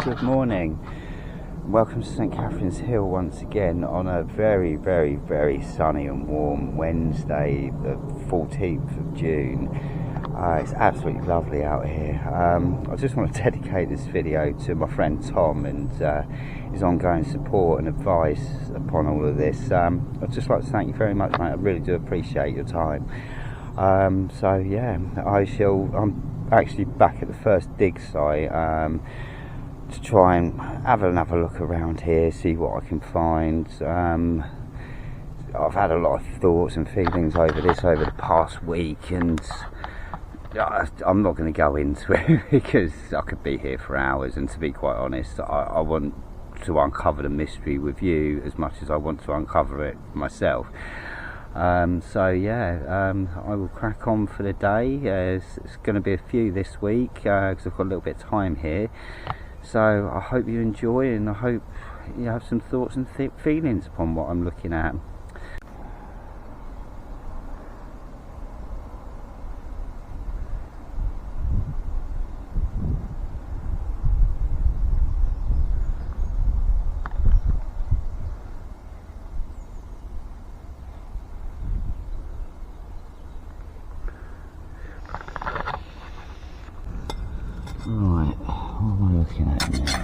good morning. Welcome to St Catherine's Hill once again on a very, very, very sunny and warm Wednesday, the 14th of June. It's absolutely lovely out here. I just want to dedicate this video to my friend Tom and his ongoing support and advice upon all of this. I'd just like to thank you very much, mate. I really do appreciate your time. So yeah, I'm actually back at the first dig site to try and have another look around here, see what I can find. I've had a lot of thoughts and feelings over the past week, and I'm not going to go into it because I could be here for hours, and to be quite honest, I want to uncover the mystery with you as much as I want to uncover it myself. So yeah, I will crack on for the day. It's going to be a few this week because I've got a little bit of time here. So I hope you enjoy, and I hope you have some thoughts and feelings upon what I'm looking at. Right, what am I looking at now?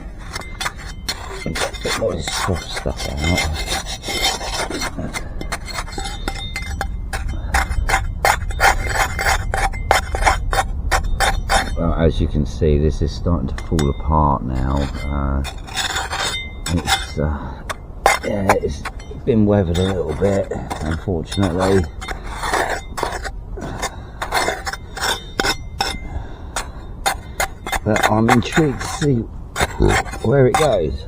I've got a bit more of this soft stuff out. Well, as you can see, this is starting to fall apart now. It's been weathered a little bit, unfortunately. But I'm intrigued to see where it goes.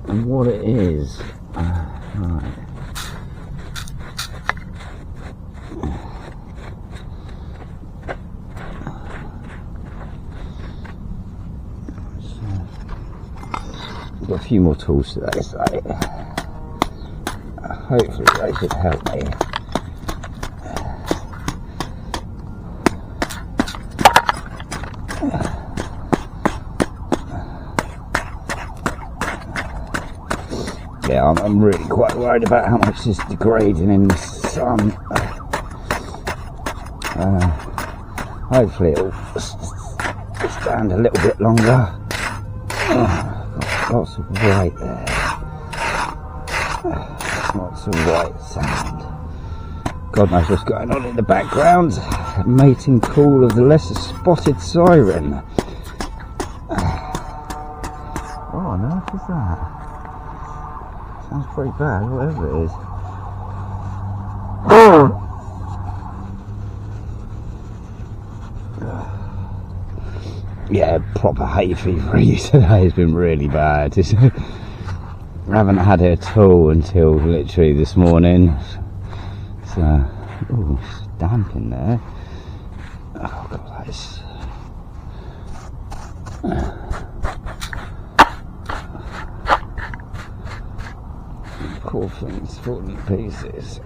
And what it is. Right. Got a few more tools today, so hopefully they should help me. Yeah, I'm really quite worried about how much it's degrading in the sun. Hopefully it'll stand a little bit longer. Lots of white there. Lots of white sand. God knows what's going on in the background. Mating call of the lesser spotted siren. What on earth is that? Sounds pretty bad, whatever it is. Yeah, proper hay fever today has been really bad. I haven't had it at all until literally this morning. So, ooh, it's damp in there. Oh god, that is. Poor thing's falling to pieces.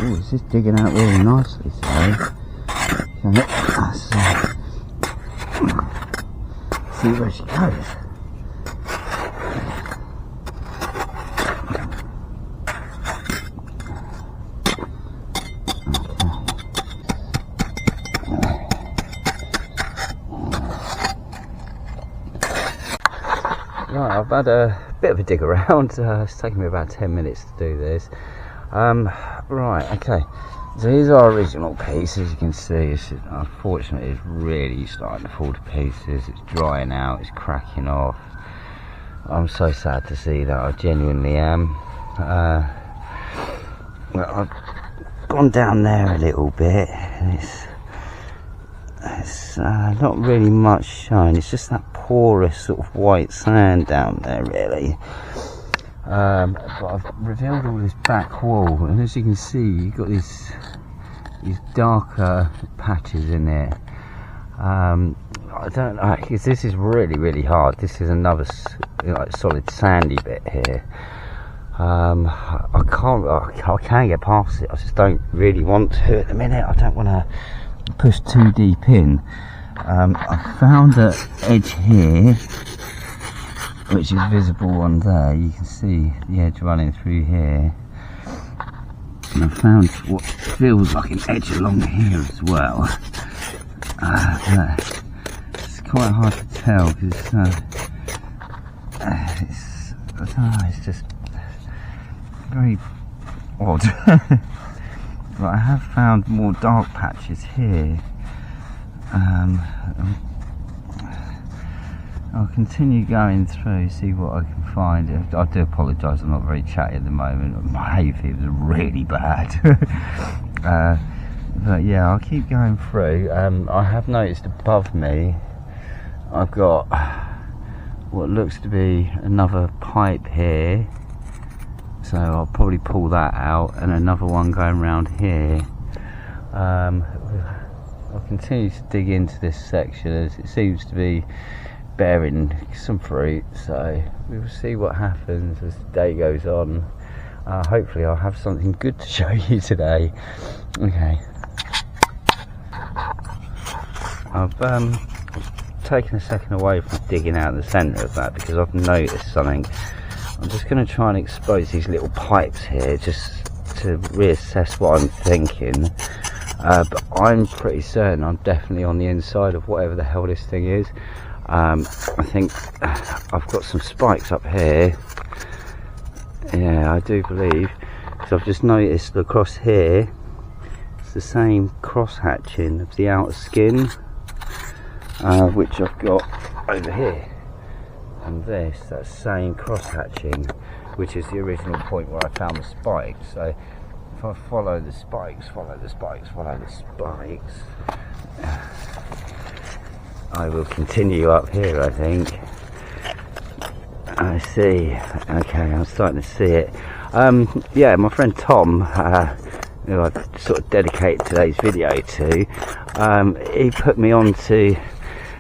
Oh, this is digging out really nicely today. See where she goes. Right, I've had a bit of a dig around. It's taken me about 10 minutes to do this. Right, okay, so here's our original piece. As you can see, unfortunately it's really starting to fall to pieces. It's drying out, it's cracking off. I'm so sad to see that, I genuinely am. Well, gone down there a little bit, and it's not really much shine. It's just that porous sort of white sand down there, really. But I've revealed all this back wall, and as you can see, you've got these darker patches in it. I don't know, because this is really hard. This is another solid sandy bit here. I can get past it. I just don't really want to at the minute. I don't want to push too deep in. I found an edge here, which is visible on there. You can see the edge running through here. And I found what feels like an edge along here as well. It's quite hard to tell because it's just very odd. But I have found more dark patches here. I'll continue going through, see what I can find. I do apologise, I'm not very chatty at the moment. My hay fever is really bad. But yeah, I'll keep going through. I have noticed above me I've got what looks to be another pipe here, so I'll probably pull that out, and another one going around here. I'll continue to dig into this section as it seems to be bearing some fruit, so we will see what happens as the day goes on. Hopefully I'll have something good to show you today. Okay, I've taken a second away from digging out the centre of that because I've noticed something. I'm just going to try and expose these little pipes here just to reassess what I'm thinking. But I'm pretty certain I'm definitely on the inside of whatever the hell this thing is. I think I've got some spikes up here. Yeah, I do believe. So I've just noticed across here, it's the same cross hatching of the outer skin, which I've got over here. And this, that same cross hatching, which is the original point where I found the spikes. So if I follow the spikes, I will continue up here, I think. I see. Okay, I'm starting to see it. Yeah, my friend Tom, who I sort of dedicate today's video to, he put me on to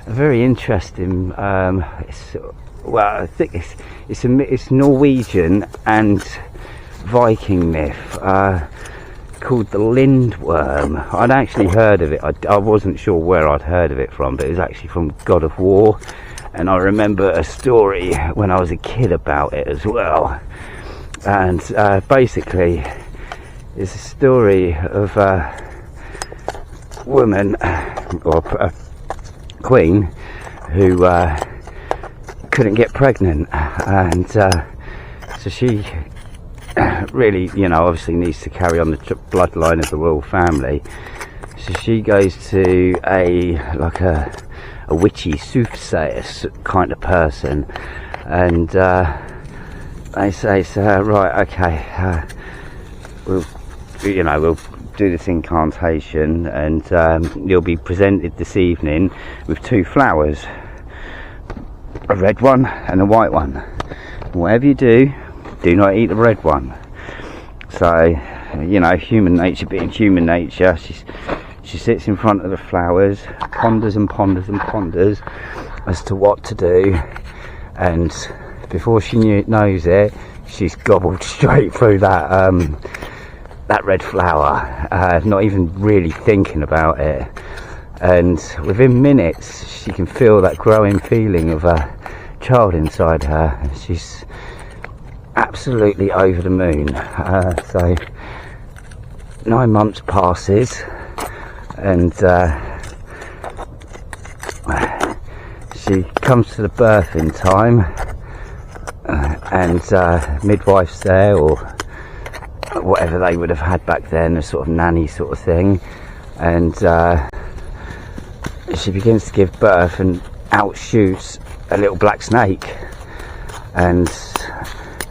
a very interesting, well, I think it's Norwegian and Viking myth, called the Lindworm. I'd actually heard of it. I wasn't sure where I'd heard of it from, but it was actually from God of War, and I remember a story when I was a kid about it as well. And basically it's a story of a woman, or a queen, who couldn't get pregnant, and so she really, you know, obviously needs to carry on the bloodline of the royal family. So she goes to a witchy soothsayer kind of person, and they say to her, right, okay, we'll do this incantation, and you'll be presented this evening with two flowers, a red one and a white one. Whatever you do not eat the red one. So, you know, human nature being human nature, she sits in front of the flowers, ponders and ponders and ponders as to what to do, and before she knows it, she's gobbled straight through that red flower, not even really thinking about it. And within minutes, she can feel that growing feeling of a child inside her. She's absolutely over the moon. So 9 months passes, and she comes to the birthing time, and midwife's there, or whatever they would have had back then, a sort of nanny sort of thing, and she begins to give birth, and out shoots a little black snake, and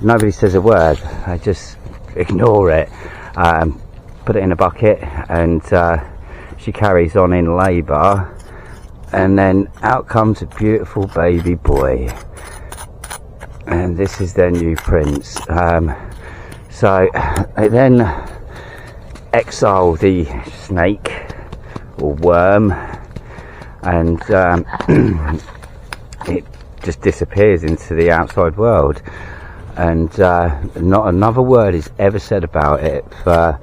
nobody says a word. They just ignore it. put it in a bucket, and she carries on in labour, and then out comes a beautiful baby boy, and this is their new prince. So they then exile the snake or worm, and it just disappears into the outside world, and not another word is ever said about it for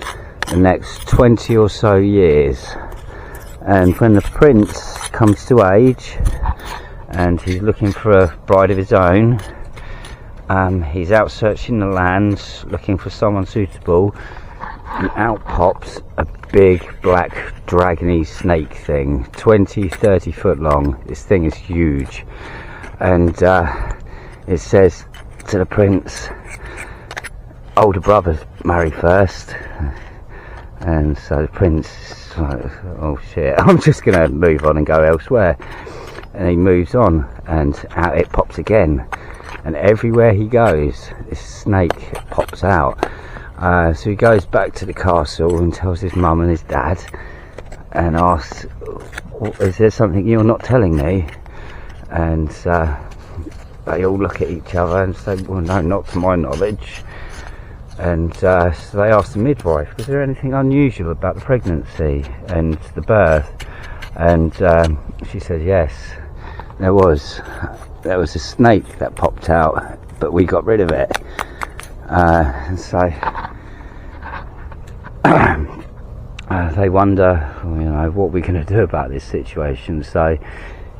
the next 20 or so years. And when the prince comes to age and he's looking for a bride of his own, he's out searching the lands looking for someone suitable, and out pops a big black dragony snake thing, 20-30 foot long. This thing is huge, and it says to the prince, older brothers marry first. And so the prince is like, oh shit, I'm just gonna move on and go elsewhere. And he moves on, and out it pops again, and everywhere he goes this snake pops out. So he goes back to the castle and tells his mum and his dad and asks, is there something you're not telling me? And they all look at each other and say, well, no, not to my knowledge. And so they asked the midwife, was there anything unusual about the pregnancy and the birth? And she said yes, there was a snake that popped out, but we got rid of it. And so they wonder, what we're going to do about this situation. So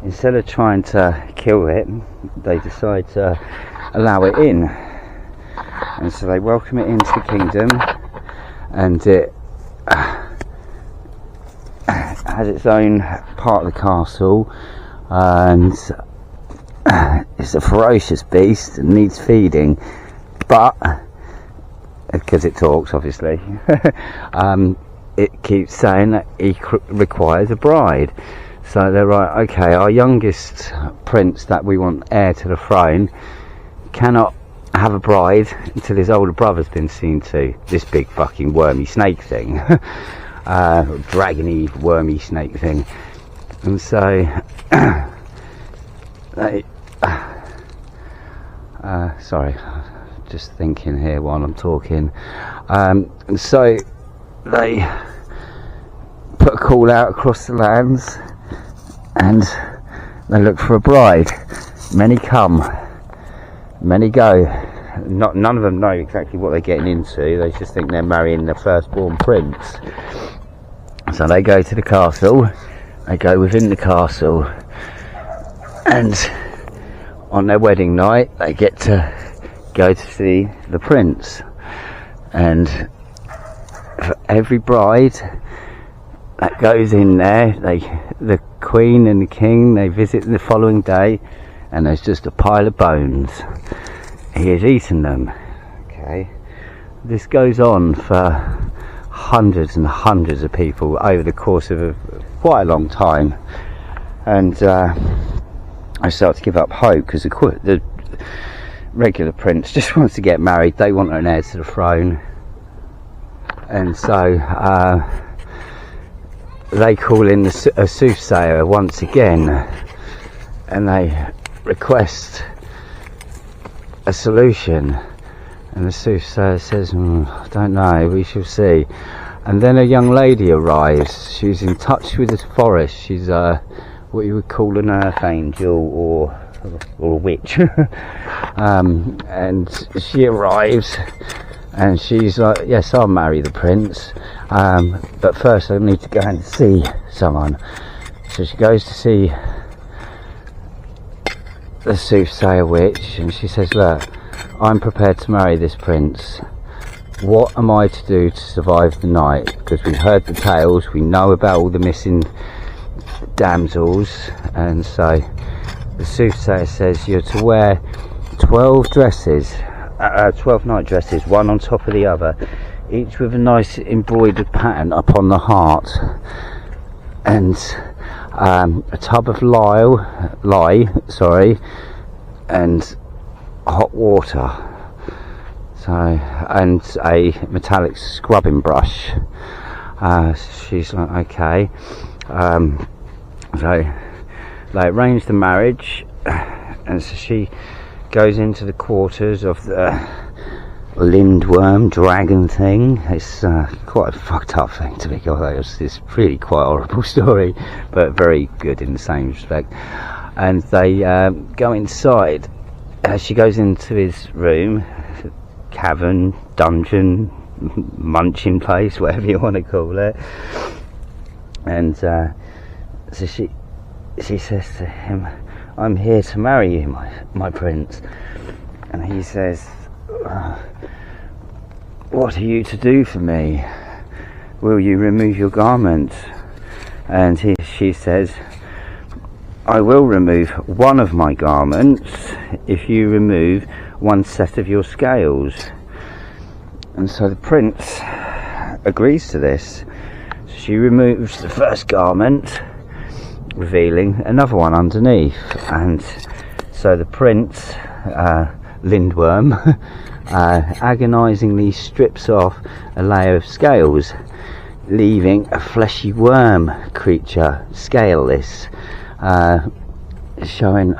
instead of trying to kill it, they decide to allow it in. And so they welcome it into the kingdom, and it has its own part of the castle, and it's a ferocious beast and needs feeding, but because it talks obviously, it keeps saying that he requires a bride. So they're right, okay, our youngest prince that we want heir to the throne cannot have a bride until his older brother's been seen to. This big fucking wormy snake thing, dragony wormy snake thing. And so they sorry, just thinking here while I'm talking. And so they put a call out across the lands, and they look for a bride. Many come, many go. None of them know exactly what they're getting into. They just think they're marrying their firstborn prince. So they go to the castle, they go within the castle, and on their wedding night they get to go to see the prince. And for every bride that goes in there, the queen and the king, they visit the following day, and there's just a pile of bones. He has eaten them. Okay, this goes on for hundreds and hundreds of people over the course of quite a long time, and I start to give up hope, because the regular prince just wants to get married. They want an heir to the throne, and so they call in a soothsayer once again, and they request a solution. And the soothsayer says, I don't know, we shall see. And then a young lady arrives. She's in touch with the forest. She's what you would call an earth angel or a witch. And she arrives, and she's like, yes, I'll marry the prince, but first I need to go and see someone. So she goes to see the soothsayer witch, and she says, look, I'm prepared to marry this prince. What am I to do to survive the night? Because we've heard the tales, we know about all the missing damsels. And so the soothsayer says you're to wear 12 dresses, 12 night dresses, one on top of the other, each with a nice embroidered pattern upon the heart, and a tub of lye, and hot water. So, and a metallic scrubbing brush. She's like, okay. So they arrange the marriage, and so she goes into the quarters of the lindworm dragon thing. It's quite a fucked up thing, to be honest. It's really quite a horrible story, but very good in the same respect. And they go inside. She goes into his room, cavern, dungeon, munching place, whatever you want to call it. And so she says to him, "I'm here to marry you, my prince." And he says, "What are you to do for me? Will you remove your garment?" And she says, "I will remove one of my garments if you remove one set of your scales." And so the prince agrees to this. She removes the first garment, revealing another one underneath. And so the prince, lindworm, agonisingly strips off a layer of scales, leaving a fleshy worm creature, scaleless, showing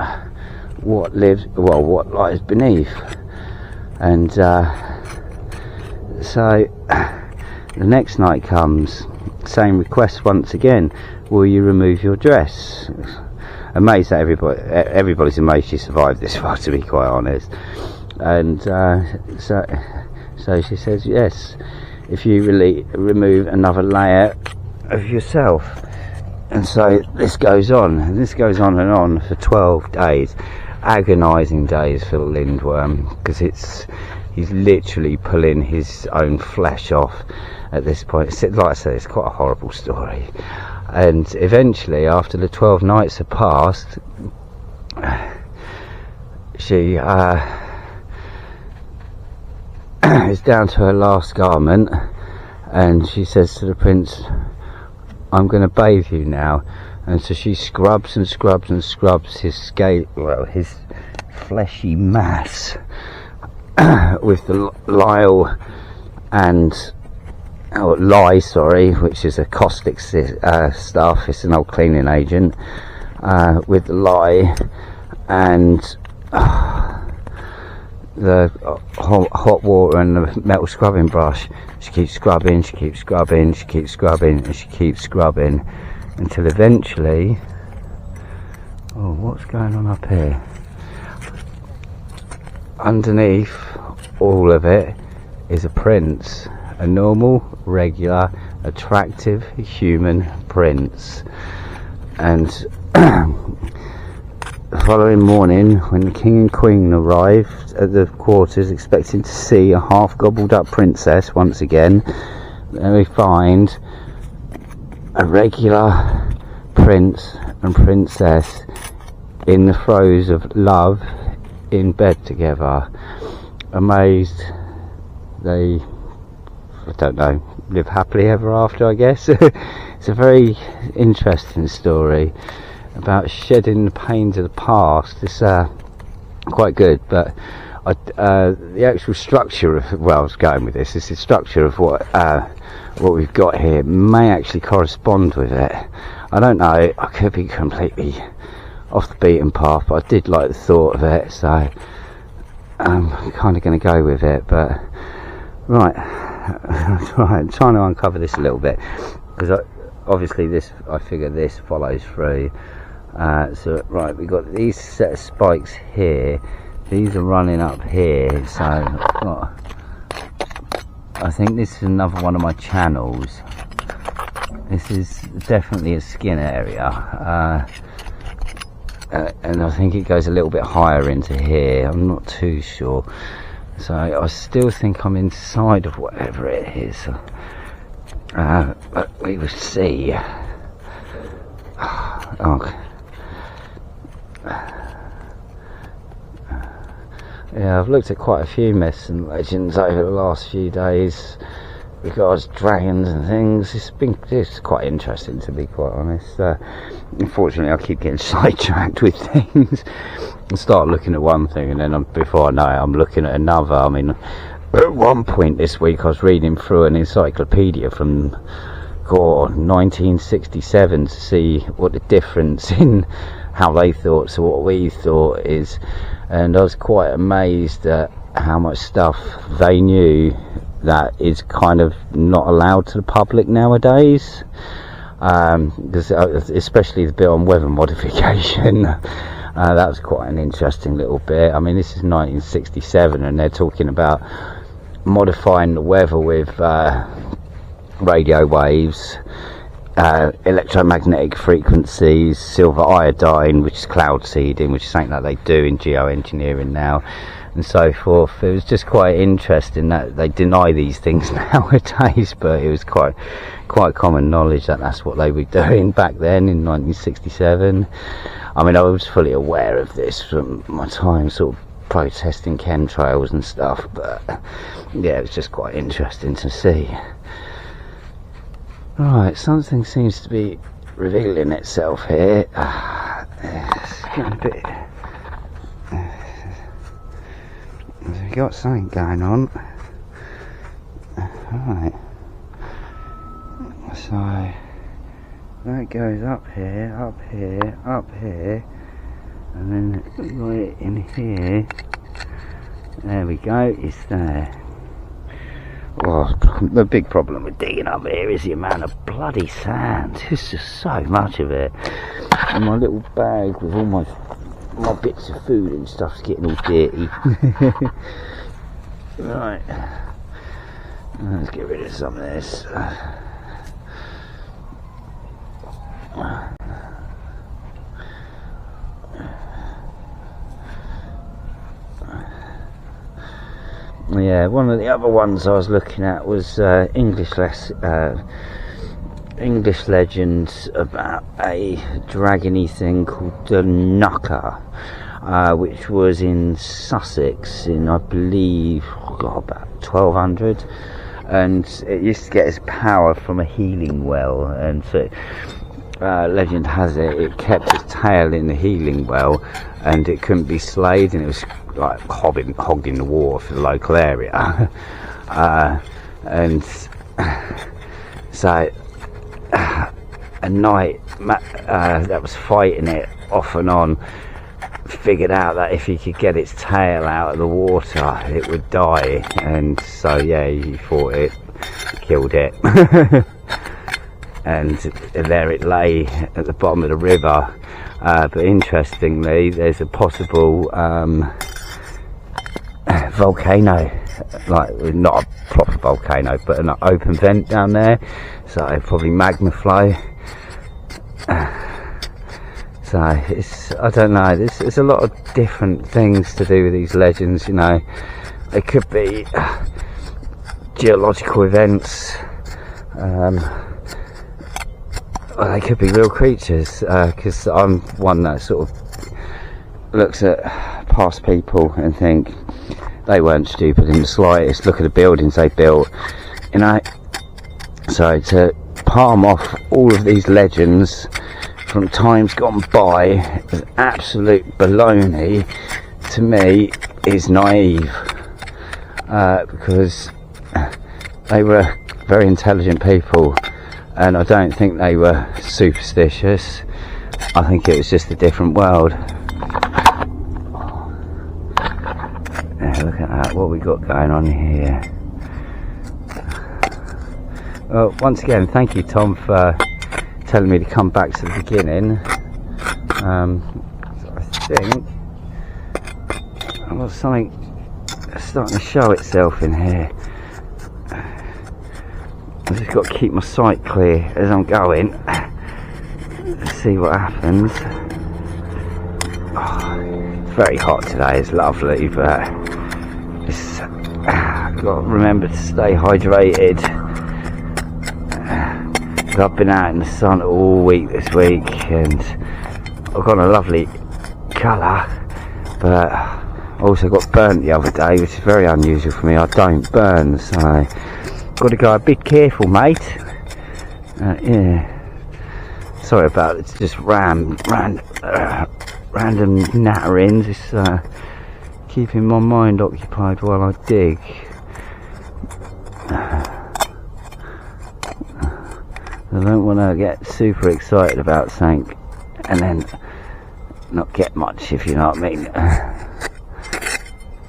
what lies beneath. And so the next night comes, same request once again: "Will you remove your dress?" Amazed that everybody's amazed she survived this far, to be quite honest. And so she says, "Yes, if you really remove another layer of yourself." And so this goes on, and and on for 12 days, agonising days for the lindworm, because he's literally pulling his own flesh off at this point. Like I said, it's quite a horrible story. And eventually, after the 12 nights have passed, she is down to her last garment, and she says to the prince, "I'm going to bathe you now." And so she scrubs and scrubs and scrubs his his fleshy mass with the lye, which is a caustic stuff. It's an old cleaning agent, with the lye and the hot water and the metal scrubbing brush. She keeps scrubbing, she keeps scrubbing, she keeps scrubbing, and she keeps scrubbing until eventually, oh, what's going on up here? Underneath all of it is a prince, a normal, regular, attractive human prince. And the following morning, when the king and queen arrived at the quarters expecting to see a half gobbled up princess once again, they find a regular prince and princess in the throes of love in bed together. Amazed, they, I don't know, live happily ever after, I guess. It's a very interesting story about shedding the pains of the past. It's quite good, but the actual structure of where I was going with this is the structure of what we've got here may actually correspond with it. I don't know, I could be completely off the beaten path, but I did like the thought of it, so I'm kind of going to go with it. But right, I'm trying to uncover this a little bit, because obviously I figure this follows through. So right, we've got these set of spikes here, these are running up here, so I think this is another one of my channels. This is definitely a skin area, and I think it goes a little bit higher into here, I'm not too sure. So I still think I'm inside of whatever it is, but we will see. Okay. Yeah, I've looked at quite a few myths and legends over the last few days regards dragons and things. It's quite interesting, to be quite honest. Unfortunately, I keep getting sidetracked with things and start looking at one thing, and then before I know it, I'm looking at another. I mean, At one point this week I was reading through an encyclopedia from 1967 to see what the difference in how they thought to what we thought is, and I was quite amazed at how much stuff they knew that is kind of not allowed to the public nowadays, because especially the bit on weather modification. That was quite an interesting little bit. I mean, this is 1967 and they're talking about modifying the weather with radio waves, electromagnetic frequencies, silver iodine, which is cloud seeding, which is something that they do in geoengineering now, and so forth. It was just quite interesting that they deny these things nowadays, but it was quite common knowledge that that's what they were doing back then in 1967. I mean, I was fully aware of this from my time sort of protesting chemtrails and stuff, but yeah, it was just quite interesting to see. Right, something seems to be revealing itself here. It's getting a bit... We've got something going on. Right. So that goes up here, up here, up here, and then right in here. There we go, it's there. Well, the big problem with digging up here is the amount of bloody sand. There's just so much of it. And my little bag with all my bits of food and stuff's getting all dirty. Right. Let's get rid of some of this. Yeah, one of the other ones I was looking at was English legends about a dragony thing called the Knocker, which was in Sussex in, I believe, about 1200, and it used to get its power from a healing well, and so legend has it kept its tail in the healing well and it couldn't be slayed, and it was like hogging the water for the local area. And so a knight that was fighting it off and on figured out that if he could get its tail out of the water it would die, and so yeah, he fought it, killed it. And there it lay at the bottom of the river. But interestingly, there's a possible volcano, like not a proper volcano, but an open vent down there, so probably magma flow. So it's, I don't know, there's a lot of different things to do with these legends, you know. They could be geological events, or they could be real creatures, because I'm one that sort of looks at past people and think they weren't stupid in the slightest. Look at the buildings they built, you know. So to palm off all of these legends from times gone by as absolute baloney, to me, is naive, because they were very intelligent people, and I don't think they were superstitious. I think it was just a different world. Yeah, look at that, what we got going on here. Well, once again, thank you, Tom, for telling me to come back to the beginning. So I think I've got something starting to show itself in here. I've just got to keep my sight clear as I'm going. Let's see what happens. Oh, it's very hot today, it's lovely, but it's, I've got to remember to stay hydrated. I've been out in the sun all week this week, and I've got a lovely colour, but I also got burnt the other day, which is very unusual for me. I don't burn, so got to go a bit careful, mate. Yeah, sorry about it. It's just random natterings. It's keeping my mind occupied while I dig. I don't want to get super excited about something and then not get much, if you know what I mean.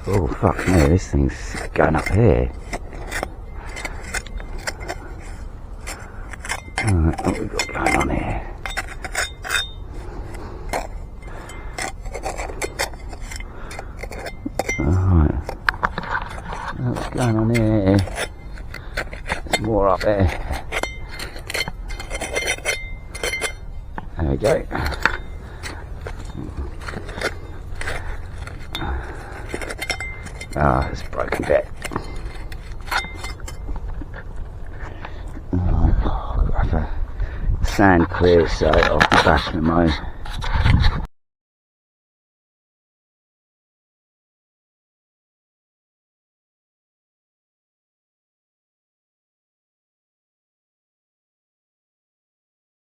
Oh fuck me, this thing's going up here. Alright, what we got going on here? Alright, what's going on here? There's more up there. There we go. Ah, it's a broken bit. Oh, I've got to sand clear so off the back of the motor.